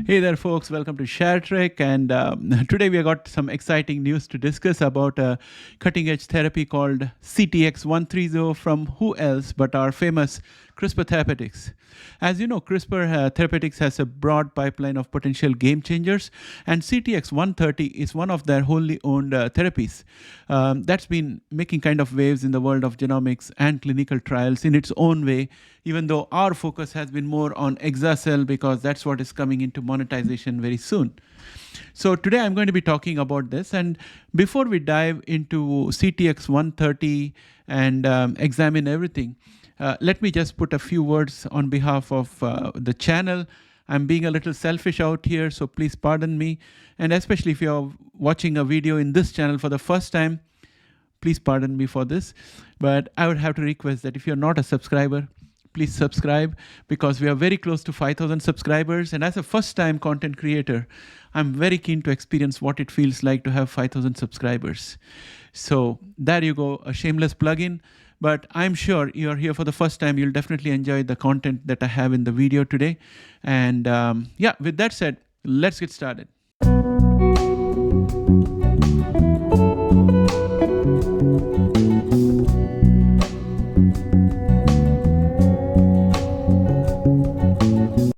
Hey there, folks. Welcome to ShareTrekc. And today we have got some exciting news to discuss about a cutting edge therapy called CTX130 from who else but our famous CRISPR Therapeutics. As you know, CRISPR Therapeutics has a broad pipeline of potential game changers, and CTX130 is one of their wholly owned therapies that's been making kind of waves in the world of genomics and clinical trials in its own way, even though our focus has been more on exascel because that's what is coming into monetization very soon. So today I'm going to be talking about this. And before we dive into CTX130 and examine everything, let me just put a few words on behalf of the channel. I'm being a little selfish out here, so please pardon me. And especially if you're watching a video in this channel for the first time, please pardon me for this. But I would have to request that if you're not a subscriber, please subscribe, because we are very close to 5,000 subscribers. And as a first-time content creator, I'm very keen to experience what it feels like to have 5,000 subscribers. So there you go, a shameless plug-in. But I'm sure you're here for the first time. You'll definitely enjoy the content that I have in the video today. And yeah, with that said, let's get started.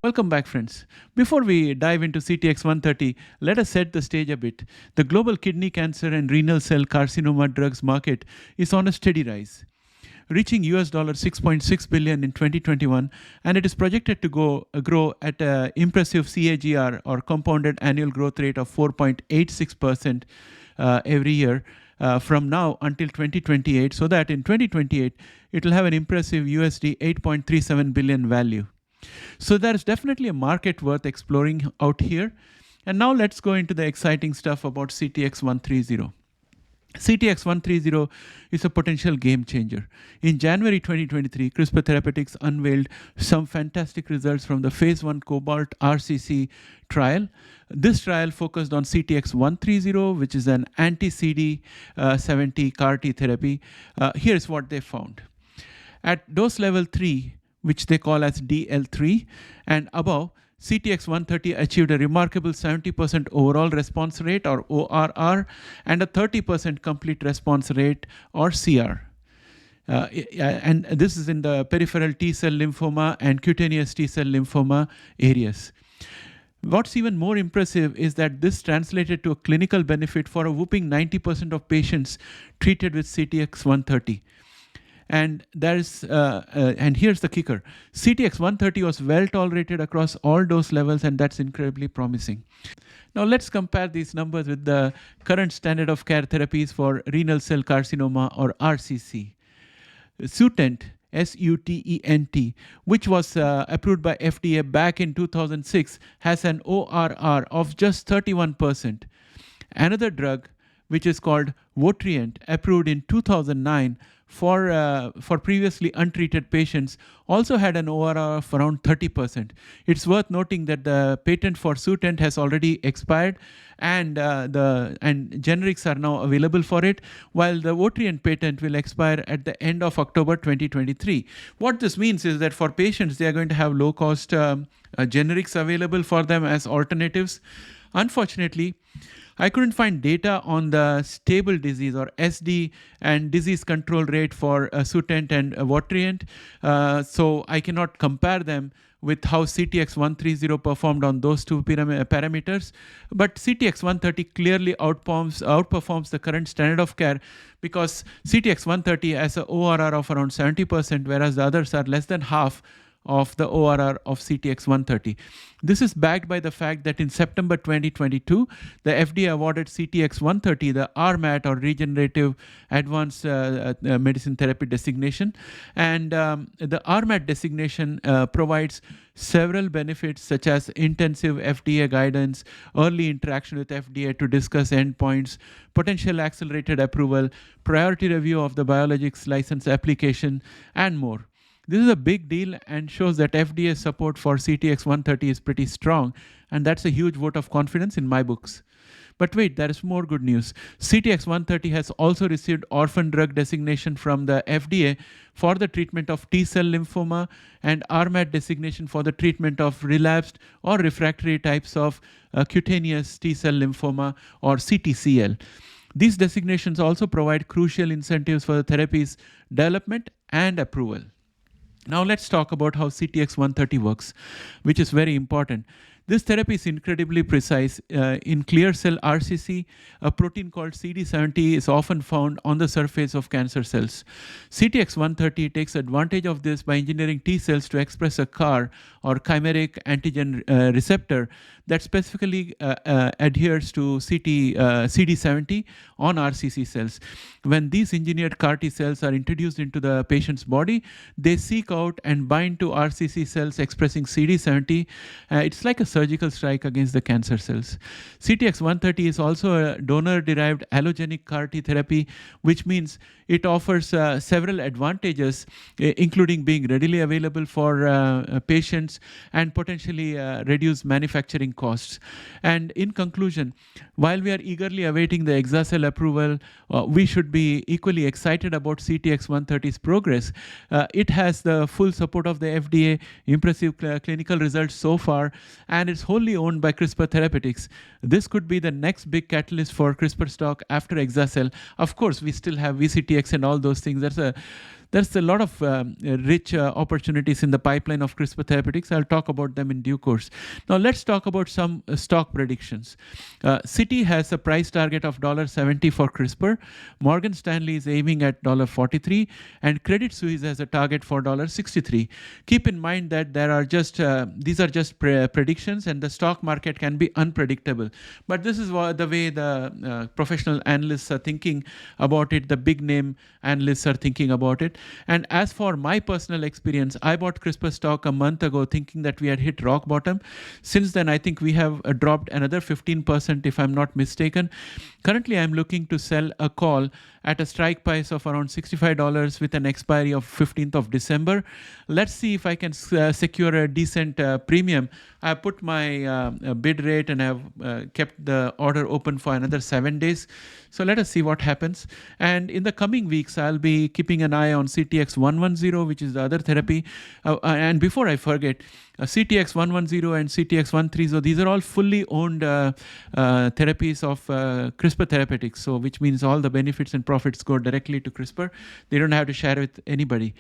Welcome back, friends. Before we dive into CTX130, let us set the stage a bit. The global kidney cancer and renal cell carcinoma drugs market is on a steady rise, reaching $6.6 billion in 2021, and it is projected to grow at an impressive CAGR, or compounded annual growth rate, of 4.86% every year from now until 2028, so that in 2028 it will have an impressive USD 8.37 billion value. So there is definitely a market worth exploring out here. And now let's go into the exciting stuff about CTX130. CTX130 is a potential game changer. In January 2023, CRISPR Therapeutics unveiled some fantastic results from the phase 1 Cobalt RCC trial. This trial focused on CTX130, which is an anti-CD70 CAR-T therapy. Here's what they found. At dose level 3, which they call as DL3 and above, CTX130 achieved a remarkable 70% overall response rate, or ORR, and a 30% complete response rate, or CR. And this is in the peripheral T-cell lymphoma and cutaneous T-cell lymphoma areas. What's even more impressive is that this translated to a clinical benefit for a whopping 90% of patients treated with CTX130. And here's the kicker. CTX130 was well tolerated across all dose levels, and that's incredibly promising. Now let's compare these numbers with the current standard of care therapies for renal cell carcinoma, or RCC. Sutent, SUTENT, which was approved by FDA back in 2006, has an ORR of just 31%. Another drug, which is called Votrient, approved in 2009 for previously untreated patients, also had an ORR of around 30%. It's worth noting that the patent for Sutent has already expired, and generics are now available for it, while the Votrient patent will expire at the end of October 2023. What this means is that for patients, they are going to have low-cost generics available for them as alternatives. Unfortunately, I couldn't find data on the stable disease, or SD, and disease control rate for Sutent and Votrient, so I cannot compare them with how CTX130 performed on those two parameters. But CTX130 clearly outperforms the current standard of care, because CTX130 has an ORR of around 70%, whereas the others are less than half of the ORR of CTX130. This is backed by the fact that in September 2022, the FDA awarded CTX130 the RMAT, or Regenerative Advanced Medicine Therapy designation. And the RMAT designation provides several benefits, such as intensive FDA guidance, early interaction with FDA to discuss endpoints, potential accelerated approval, priority review of the biologics license application, and more. This is a big deal and shows that FDA's support for CTX130 is pretty strong, and that's a huge vote of confidence in my books. But wait, there is more good news. CTX130 has also received orphan drug designation from the FDA for the treatment of T-cell lymphoma and RMAT designation for the treatment of relapsed or refractory types of cutaneous T-cell lymphoma or CTCL. These designations also provide crucial incentives for the therapy's development and approval. Now let's talk about how CTX130 works, which is very important. This therapy is incredibly precise. In clear cell RCC, a protein called CD70 is often found on the surface of cancer cells. CTX130 takes advantage of this by engineering T cells to express a CAR, or chimeric antigen receptor, that specifically adheres to CD70 on RCC cells. When these engineered CAR T cells are introduced into the patient's body, they seek out and bind to RCC cells expressing CD70. It's like a surgical strike against the cancer cells. CTX130 is also a donor-derived allogenic CAR T therapy, which means it offers several advantages, including being readily available for patients and potentially reduce manufacturing costs. And in conclusion, while we are eagerly awaiting the Exaccel approval, we should be equally excited about CTX130's progress. It has the full support of the FDA, impressive clinical results so far, and it's wholly owned by CRISPR Therapeutics. This could be the next big catalyst for CRISPR stock after Exaccel. Of course, we still have VCTX and all those things. There's a lot of rich opportunities in the pipeline of CRISPR Therapeutics. I'll talk about them in due course. Now let's talk about some stock predictions. Citi has a price target of $70 for CRISPR. Morgan Stanley is aiming at $43, and Credit Suisse has a target for $63. Keep in mind that these are just predictions, and the stock market can be unpredictable. But this is the way the professional analysts are thinking about it. The big name analysts are thinking about it. And as for my personal experience, I bought CRISPR stock a month ago thinking that we had hit rock bottom. Since then, I think we have dropped another 15% if I'm not mistaken. Currently, I'm looking to sell a call at a strike price of around $65 with an expiry of 15th of December. Let's see if I can secure a decent premium. I put my bid rate and have kept the order open for another 7 days. So let us see what happens. And in the coming weeks, I'll be keeping an eye on CTX110, which is the other therapy. And before I forget, CTX110 and CTX130, these are all fully owned therapies of CRISPR Therapeutics, so which means all the benefits and profits go directly to CRISPR. They don't have to share with anybody.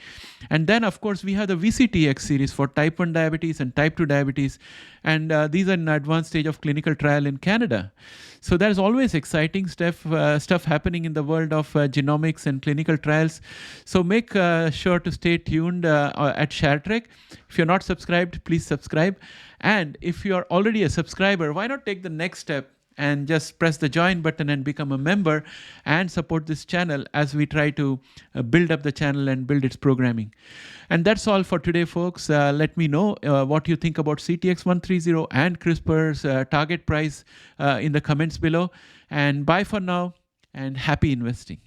And then, of course, we have the VCTX series for type 1 diabetes and type 2 diabetes. And these are in advanced stage of clinical trial in Canada. So there's always exciting stuff happening in the world of genomics and clinical trials. So make sure to stay tuned at ShareTrekc. If you're not subscribed, please subscribe. And if you're already a subscriber, why not take the next step and just press the join button and become a member and support this channel as we try to build up the channel and build its programming. And that's all for today, folks. Let me know what you think about CTX130 and CRISPR's target price in the comments below. And bye for now, and happy investing.